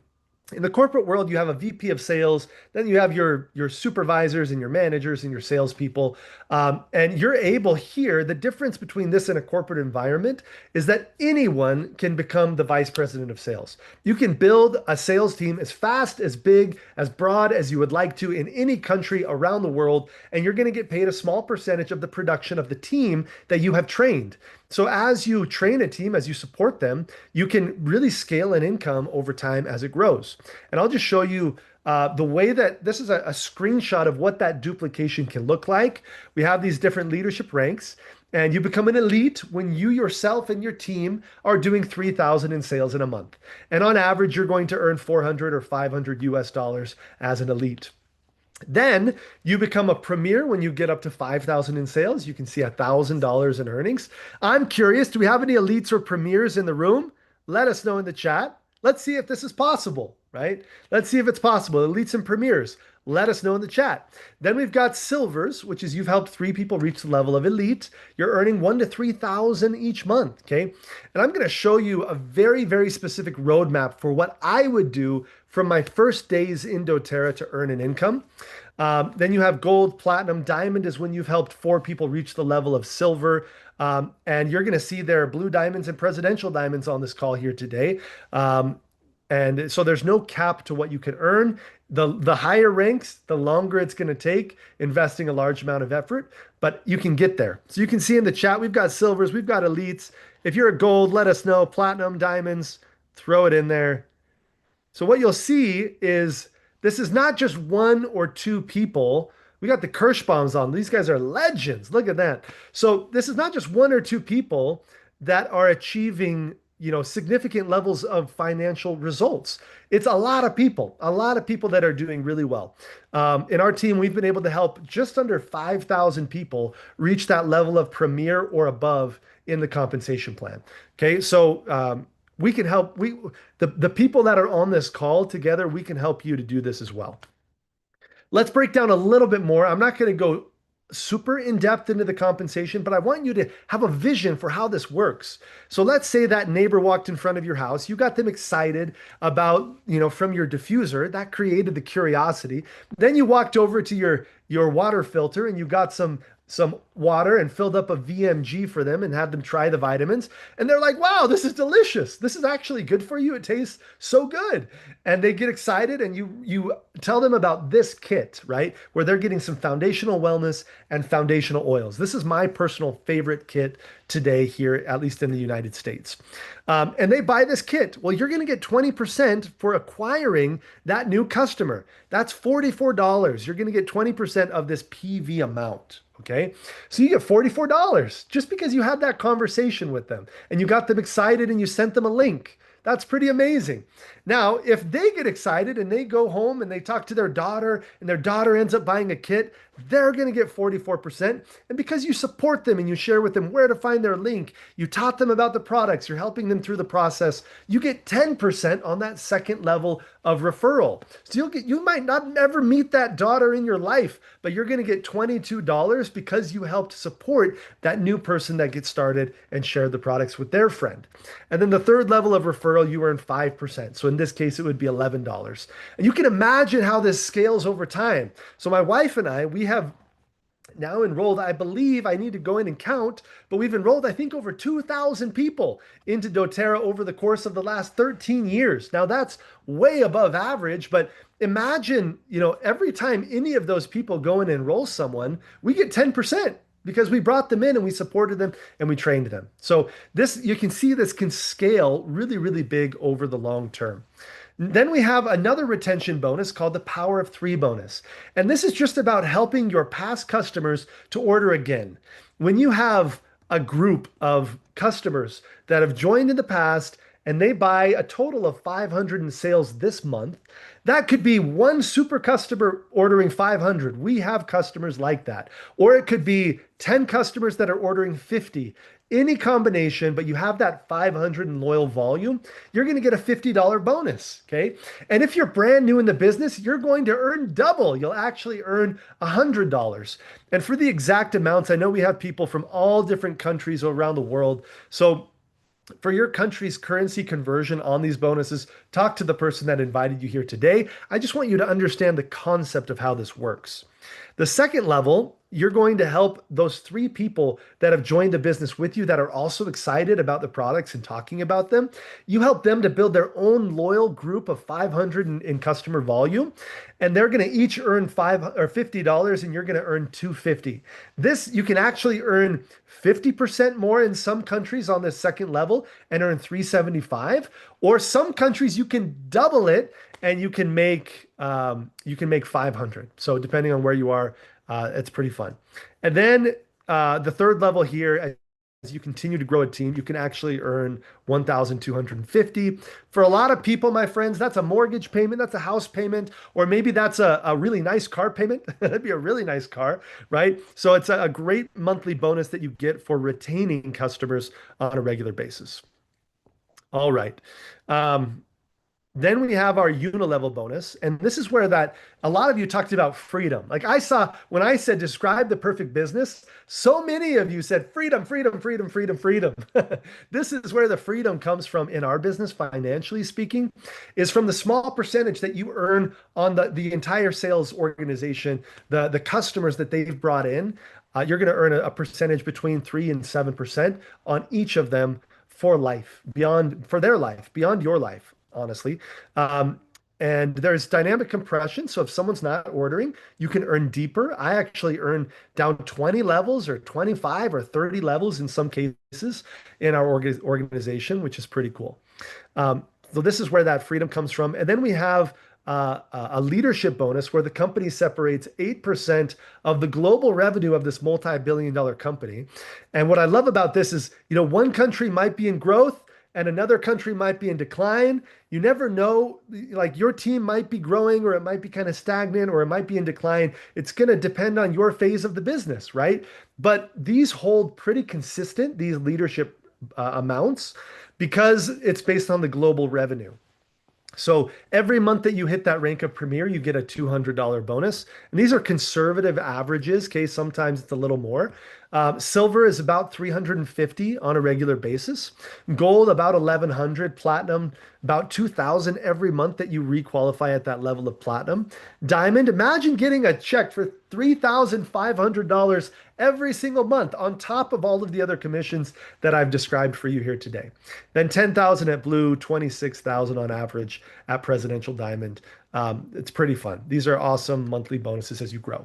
the corporate world, you have a VP of sales, then you have your supervisors and your managers and your salespeople. And you're able here, the difference between this and a corporate environment is that anyone can become the vice president of sales. You can build a sales team as fast, as big, as broad as you would like to in any country around the world, and you're going to get paid a small percentage of the production of the team that you have trained. So as you train a team, as you support them, you can really scale an income over time as it grows. And I'll just show you the way that this is a screenshot of what that duplication can look like. We have these different leadership ranks, and you become an elite when you yourself and your team are doing 3,000 in sales in a month. And on average, you're going to earn 400 or 500 US dollars as an elite. Then you become a premier when you get up to 5,000 in sales. You can see $1,000 in earnings. I'm curious, do we have any elites or premiers in the room? Let us know in the chat. Let's see if this is possible, right? Let's see if it's possible. Elites and premiers, let us know in the chat. Then we've got silvers, which is you've helped 3 people reach the level of elite. You're earning 1,000 to 3,000 each month, okay? And I'm going to show you a very, very specific roadmap for what I would do from my first days in doTERRA to earn an income. Then you have gold, platinum, diamond is when you've helped 4 people reach the level of silver. And you're going to see there are blue diamonds and presidential diamonds on this call here today. And so there's no cap to what you can earn. The higher ranks, the longer it's going to take, investing a large amount of effort, but you can get there. So you can see in the chat, we've got silvers, we've got elites. If you're a gold, let us know. Platinum, diamonds, throw it in there. So what you'll see is this is not just 1 or 2 people. We got the Kirschbaums on. These guys are legends. Look at that. So this is not just 1 or 2 people that are achieving, significant levels of financial results. It's a lot of people that are doing really well. In our team, we've been able to help just under 5,000 people reach that level of premier or above in the compensation plan. Okay, so we can help. The people that are on this call together, we can help you to do this as well. Let's break down a little bit more. I'm not going to go super in depth into the compensation, but I want you to have a vision for how this works. So let's say that neighbor walked in front of your house. You got them excited about, from your diffuser. That created the curiosity. Then you walked over to your water filter and you got some water and filled up a VMG for them and had them try the vitamins. And they're like, wow, this is delicious. This is actually good for you. It tastes so good. And they get excited and you tell them about this kit, right? Where they're getting some foundational wellness and foundational oils. This is my personal favorite kit today here, at least in the United States. And they buy this kit. Well, you're going to get 20% for acquiring that new customer. That's $44. You're going to get 20% of this PV amount. Okay, so you get $44 just because you had that conversation with them and you got them excited and you sent them a link. That's pretty amazing. Now, if they get excited and they go home and they talk to their daughter and their daughter ends up buying a kit, they're going to get 44%. And because you support them and you share with them where to find their link, you taught them about the products, you're helping them through the process, you get 10% on that second level of referral. So you might not ever meet that daughter in your life, but you're going to get $22 because you helped support that new person that gets started and shared the products with their friend. And then the third level of referral, you earn 5%. So in this case, it would be $11. And you can imagine how this scales over time. So my wife and I, we have now enrolled, I believe I need to go in and count, but we've enrolled, I think, over 2,000 people into doTERRA over the course of the last 13 years. Now that's way above average, but imagine, every time any of those people go and enroll someone, we get 10% because we brought them in and we supported them and we trained them. So this, you can see this can scale really, really big over the long term. Then we have another retention bonus called the Power of Three bonus. And this is just about helping your past customers to order again. When you have a group of customers that have joined in the past and they buy a total of 500 in sales this month, that could be one super customer ordering 500. We have customers like that. Or it could be 10 customers that are ordering 50. Any combination, but you have that 500 in loyal volume, you're going to get a $50 bonus. Okay. And if you're brand new in the business, you're going to earn double. You'll actually earn $100. And for the exact amounts, I know we have people from all different countries around the world. So for your country's currency conversion on these bonuses, talk to the person that invited you here today. I just want you to understand the concept of how this works. The second level, you're going to help those three people that have joined the business with you that are also excited about the products and talking about them. You help them to build their own loyal group of 500 in customer volume, and they're going to each earn $50, and you're going to earn $250. This, you can actually earn 50% more in some countries on the second level and earn $375, or some countries you can double it and you can make 500. So depending on where you are, it's pretty fun. And then the third level here, as you continue to grow a team, you can actually earn 1,250. For a lot of people, my friends, that's a mortgage payment, that's a house payment, or maybe that's a really nice car payment. That'd be a really nice car, right? So it's a great monthly bonus that you get for retaining customers on a regular basis. All right. Then we have our unilevel bonus. And this is where that a lot of you talked about freedom. Like I saw when I said describe the perfect business, so many of you said freedom, freedom, freedom, freedom, freedom. This is where the freedom comes from in our business, financially speaking, is from the small percentage that you earn on the entire sales organization, the customers that they've brought in. You're going to earn a percentage between 3 and 7% on each of them for their life, beyond your life, honestly. And there's dynamic compression. So if someone's not ordering, you can earn deeper. I actually earn down 20 levels or 25 or 30 levels in some cases in our organization, which is pretty cool. So this is where that freedom comes from. And then we have a leadership bonus where the company separates 8% of the global revenue of this multi-billion-dollar company. And what I love about this is, one country might be in growth and another country might be in decline. You never know, like your team might be growing or it might be kind of stagnant or it might be in decline. It's going to depend on your phase of the business, right? But these hold pretty consistent, these leadership amounts, because it's based on the global revenue. So every month that you hit that rank of premier, you get a $200 bonus. And these are conservative averages. Okay, sometimes it's a little more. Silver is about 350 on a regular basis. Gold about 1,100. Platinum about 2,000 every month that you requalify at that level of platinum. Diamond, imagine getting a check for $3,500 every single month on top of all of the other commissions that I've described for you here today. Then 10,000 at blue, 26,000 on average at presidential diamond. It's pretty fun. These are awesome monthly bonuses as you grow.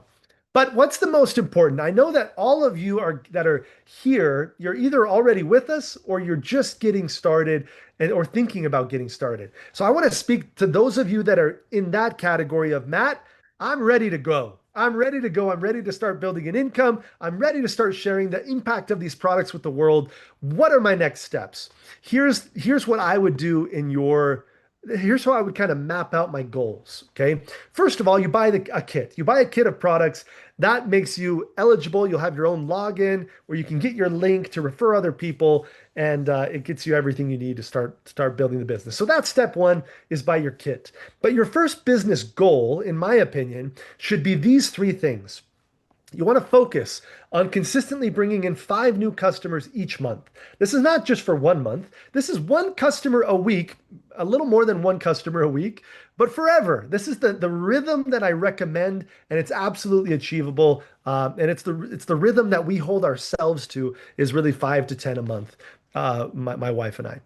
But what's the most important? I know that all of you that are here, you're either already with us or you're just getting started or thinking about getting started. So I want to speak to those of you that are in that category of Matt, I'm ready to go. I'm ready to go. I'm ready to start building an income. I'm ready to start sharing the impact of these products with the world. What are my next steps? Here's what I would do here's how I would kind of map out my goals. Okay. First of all, you buy a kit. You buy a kit of products that makes you eligible. You'll have your own login where you can get your link to refer other people, and it gets you everything you need to start building the business. So that's step one, is buy your kit. But your first business goal, in my opinion, should be these three things. You want to focus on consistently bringing in five new customers each month. This is not just for 1 month. This is one customer a week, a little more than one customer a week, but forever. This is the rhythm that I recommend, and it's absolutely achievable. And it's the rhythm that we hold ourselves to is really 5 to 10 a month. My wife and I.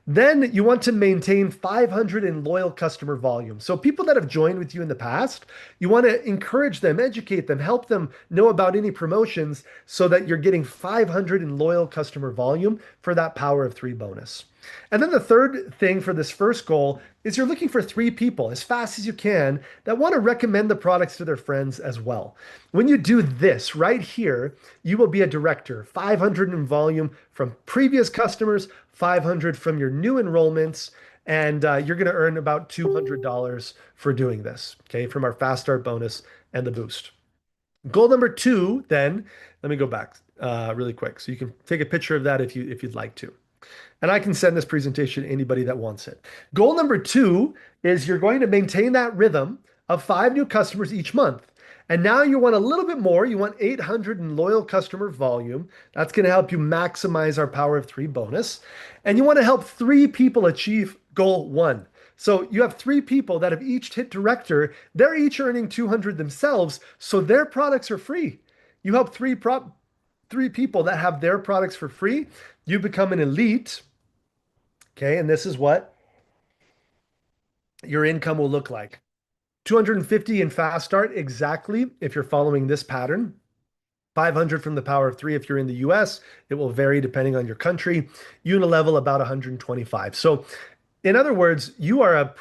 Then you want to maintain 500 in loyal customer volume. So people that have joined with you in the past, you want to encourage them, educate them, help them know about any promotions so that you're getting 500 in loyal customer volume for that power of three bonus. And then the third thing for this first goal is you're looking for three people as fast as you can that want to recommend the products to their friends as well. When you do this right here, you will be a director, 500 in volume from previous customers, 500 from your new enrollments, and you're going to earn about $200 for doing this, okay, from our fast start bonus and the boost. Goal number two, then, let me go back really quick. So you can take a picture of that if you'd like to. And I can send this presentation to anybody that wants it. Goal number two is you're going to maintain that rhythm of five new customers each month. And now you want a little bit more. You want 800 in loyal customer volume. That's going to help you maximize our power of three bonus. And you want to help three people achieve goal one. So you have three people that have each hit director. They're each earning 200 themselves. So their products are free. You help three people that have their products for free. You become an elite. Okay, and this is what your income will look like. 250 in fast start exactly if you're following this pattern. 500 from the power of three if you're in the US. It will vary depending on your country. Unilevel about 125. So in other words, you're a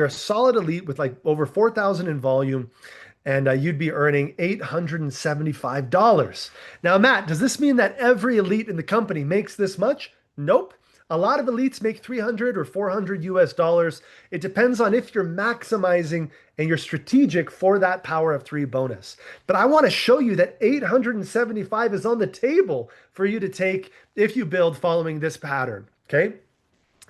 solid elite with like over 4,000 in volume, and you'd be earning $875. Now, Matt, does this mean that every elite in the company makes this much? Nope. A lot of elites make 300 or 400 US dollars. It depends on if you're maximizing and you're strategic for that power of three bonus. But I want to show you that 875 is on the table for you to take if you build following this pattern. Okay.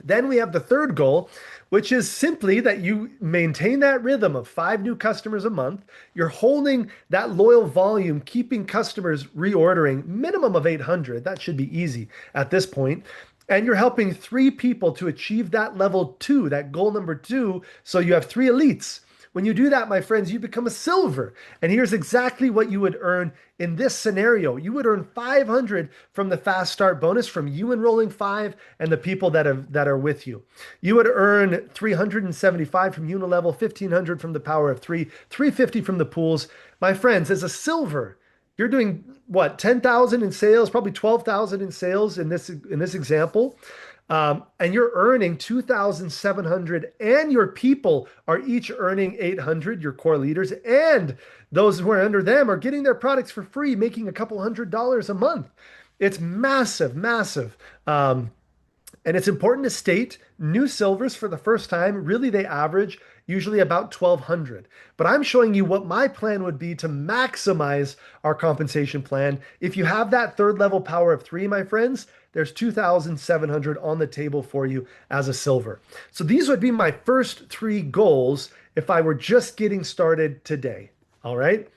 Then we have the third goal, which is simply that you maintain that rhythm of five new customers a month. You're holding that loyal volume, keeping customers reordering, minimum of 800. That should be easy at this point. And you're helping three people to achieve that level two, that goal number two. So you have three elites. When you do that, my friends, you become a silver. And here's exactly what you would earn in this scenario. You would earn 500 from the fast start bonus from you enrolling five and the people that are with you. You would earn 375 from Unilevel, 1500 from the power of three, 350 from the pools. My friends, as a silver, you're doing what, 10,000 in sales, probably 12,000 in sales in this example. And you're earning 2,700, and your people are each earning 800, your core leaders, and those who are under them are getting their products for free, making a couple $100 a month. It's massive, massive. And it's important to state new silvers for the first time, really they average usually about 1,200. But I'm showing you what my plan would be to maximize our compensation plan. If you have that third level power of three, my friends, there's 2,700 on the table for you as a silver. So these would be my first three goals if I were just getting started today. All right.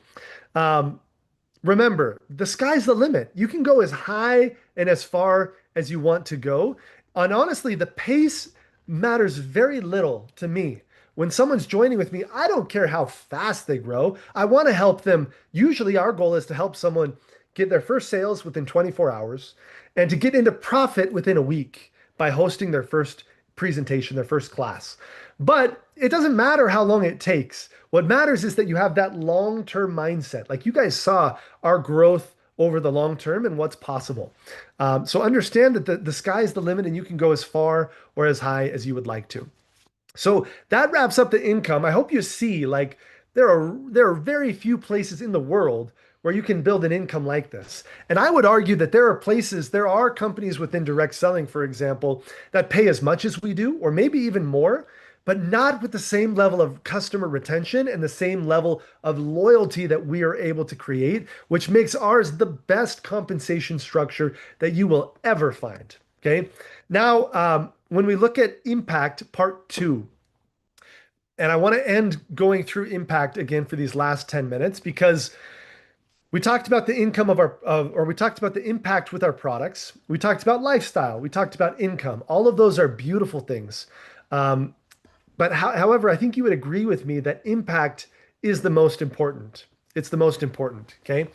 Remember, the sky's the limit. You can go as high and as far as you want to go. And honestly, the pace matters very little to me. When someone's joining with me, I don't care how fast they grow. I want to help them. Usually, our goal is to help someone get their first sales within 24 hours and to get into profit within a week by hosting their first presentation, their first class. But it doesn't matter how long it takes. What matters is that you have that long-term mindset. Like you guys saw our growth over the long term and what's possible. So understand that the sky is the limit and you can go as far or as high as you would like to. So that wraps up the income. I hope you see like there are very few places in the world where you can build an income like this. And I would argue that there are companies within direct selling, for example, that pay as much as we do, or maybe even more, but not with the same level of customer retention and the same level of loyalty that we are able to create, which makes ours the best compensation structure that you will ever find. Okay. Now, when we look at impact part two, and I want to end going through impact again for these last 10 minutes because We talked about the income or we talked about the impact with our products. We talked about lifestyle. We talked about income. All of those are beautiful things. Um, but however, I think you would agree with me that impact is the most important. It's the most important. Okay.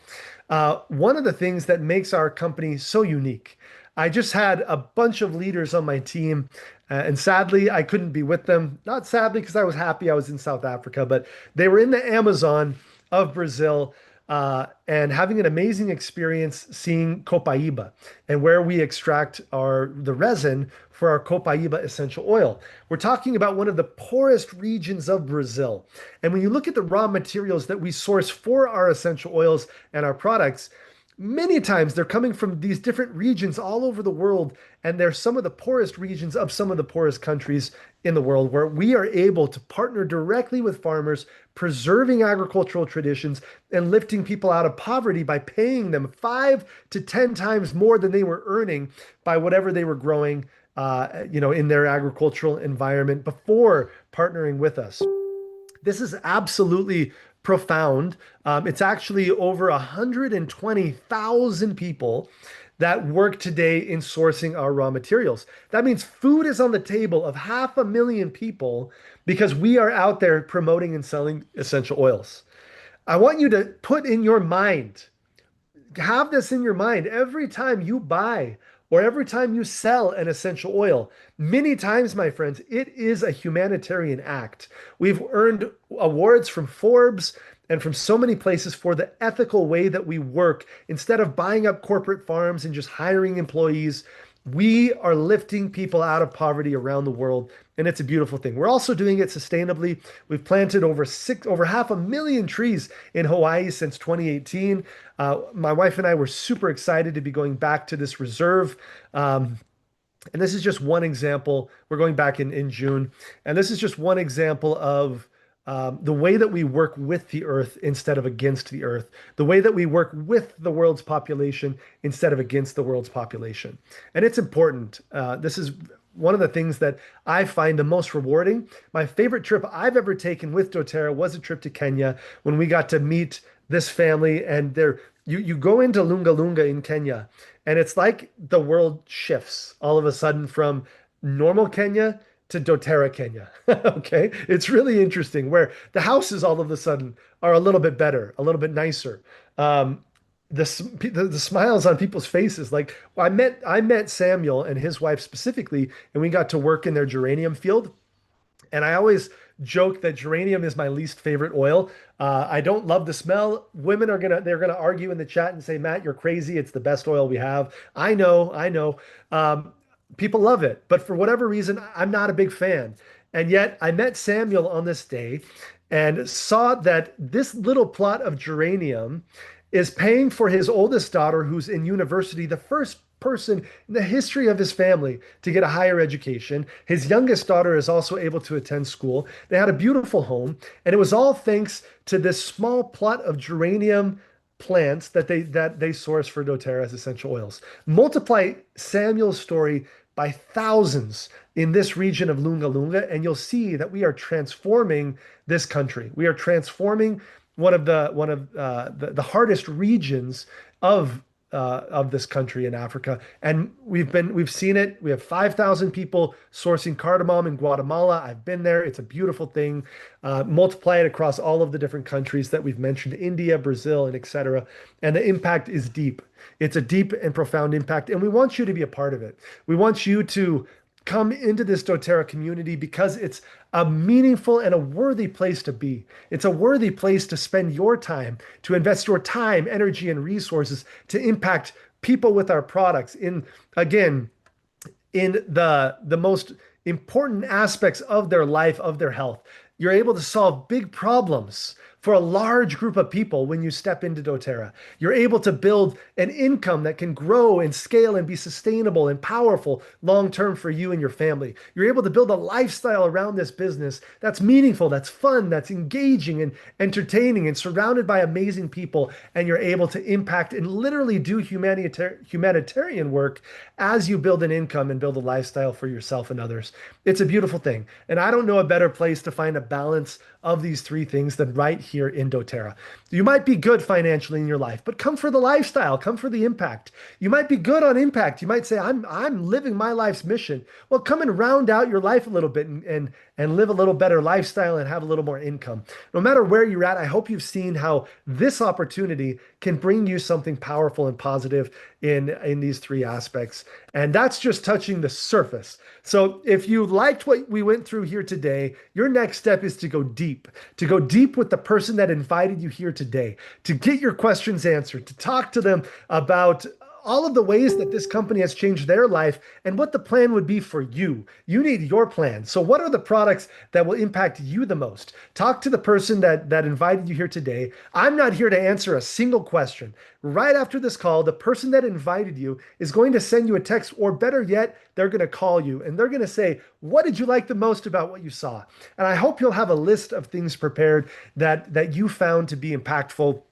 One of the things that makes our company so unique. I just had a bunch of leaders on my team, and sadly, I couldn't be with them. Not sadly, because I was happy I was in South Africa, but they were in the Amazon of Brazil, and having an amazing experience seeing Copaíba and where we extract the resin for our Copaíba essential oil. We're talking about one of the poorest regions of Brazil. And when you look at the raw materials that we source for our essential oils and our products, many times they're coming from these different regions all over the world, and they're some of the poorest regions of some of the poorest countries in the world, where we are able to partner directly with farmers, preserving agricultural traditions and lifting people out of poverty by paying them 5 to 10 times more than they were earning by whatever they were growing, in their agricultural environment before partnering with us. This is absolutely profound. It's actually over 120,000 people that work today in sourcing our raw materials. That means food is on the table of 500,000 people because we are out there promoting and selling essential oils. I want you to put in your mind, have this in your mind every time you buy or every time you sell an essential oil. Many times, my friends, it is a humanitarian act. We've earned awards from Forbes and from so many places for the ethical way that we work. Instead of buying up corporate farms and just hiring employees, we are lifting people out of poverty around the world, and it's a beautiful thing. We're also doing it sustainably. We've planted over 500,000 trees in Hawaii since 2018. My wife and I were super excited to be going back to this reserve. And this is just one example. We're going back in June, and this is just one example of the way that we work with the earth instead of against the earth, the way that we work with the world's population instead of against the world's population. And it's important. This is one of the things that I find the most rewarding. My favorite trip I've ever taken with doTERRA was a trip to Kenya when we got to meet this family. And you go into Lunga Lunga in Kenya, and it's like the world shifts all of a sudden from normal Kenya to doTERRA Kenya. Okay. It's really interesting where the houses all of a sudden are a little bit better, a little bit nicer. Um, the smiles on people's faces. Like I met Samuel and his wife specifically, and we got to work in their geranium field. And I always joke that geranium is my least favorite oil. I don't love the smell. Women they're gonna argue in the chat and say, Matt, you're crazy. It's the best oil we have. I know. People love it, but for whatever reason, I'm not a big fan. And yet I met Samuel on this day and saw that this little plot of geranium is paying for his oldest daughter, who's in university, the first person in the history of his family to get a higher education. His youngest daughter is also able to attend school. They had a beautiful home, and it was all thanks to this small plot of geranium plants that they source for doTERRA as essential oils. Multiply Samuel's story by thousands in this region of Lunga Lunga, and you'll see that we are transforming this country. We are transforming one of the hardest regions of this country in Africa. And we've seen it. We have 5,000 people sourcing cardamom in Guatemala. I've been there. It's a beautiful thing. Multiply it across all of the different countries that we've mentioned, India, Brazil, and etc. And the impact is deep. It's a deep and profound impact. And we want you to be a part of it. We want you to come into this doTERRA community because it's a meaningful and a worthy place to be. It's a worthy place to spend your time, to invest your time, energy, and resources to impact people with our products again, in the most important aspects of their life, of their health. You're able to solve big problems for a large group of people when you step into doTERRA. You're able to build an income that can grow and scale and be sustainable and powerful long term for you and your family. You're able to build a lifestyle around this business that's meaningful, that's fun, that's engaging and entertaining and surrounded by amazing people. And you're able to impact and literally do humanitarian work as you build an income and build a lifestyle for yourself and others. It's a beautiful thing. And I don't know a better place to find a balance of these three things than right here in doTERRA. You might be good financially in your life, but come for the lifestyle, come for the impact. You might be good on impact. You might say, I'm living my life's mission. Well, come and round out your life a little bit and live a little better lifestyle and have a little more income. No matter where you're at, I hope you've seen how this opportunity can bring you something powerful and positive in these three aspects. And that's just touching the surface. So if you liked what we went through here today, your next step is to go deep with the person that invited you here today, to get your questions answered, to talk to them about all of the ways that this company has changed their life and what the plan would be for you. You need your plan. So what are the products that will impact you the most? Talk to the person that invited you here today. I'm not here to answer a single question. Right after this call, the person that invited you is going to send you a text, or better yet, they're going to call you and they're going to say, what did you like the most about what you saw? And I hope you'll have a list of things prepared that you found to be impactful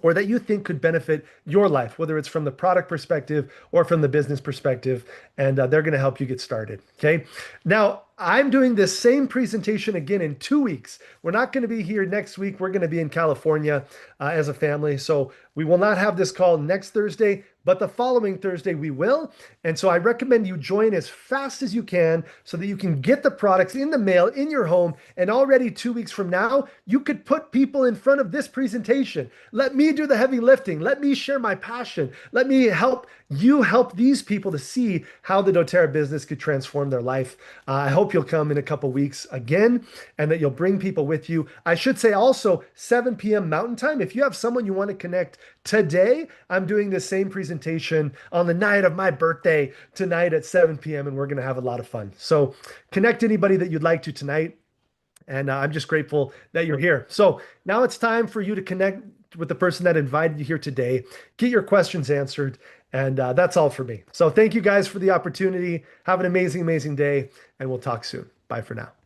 or that you think could benefit your life, whether it's from the product perspective or from the business perspective, and they're going to help you get started. Okay. Now, I'm doing this same presentation again in 2 weeks. We're not going to be here next week. We're going to be in California as a family. So we will not have this call next Thursday, but the following Thursday we will. And so I recommend you join as fast as you can so that you can get the products in the mail in your home. And already 2 weeks from now, you could put people in front of this presentation. Let me do the heavy lifting. Let me share my passion. Let me help you help these people to see how the doTERRA business could transform their life. I hope you'll come in a couple weeks again and that you'll bring people with you. I should say also 7 p.m. Mountain Time. If you have someone you want to connect today, I'm doing the same presentation on the night of my birthday tonight at 7 p.m. and we're going to have a lot of fun. So connect anybody that you'd like to tonight. And I'm just grateful that you're here. So now it's time for you to connect with the person that invited you here today, get your questions answered. And that's all for me. So thank you guys for the opportunity. Have an amazing, amazing day, and we'll talk soon. Bye for now.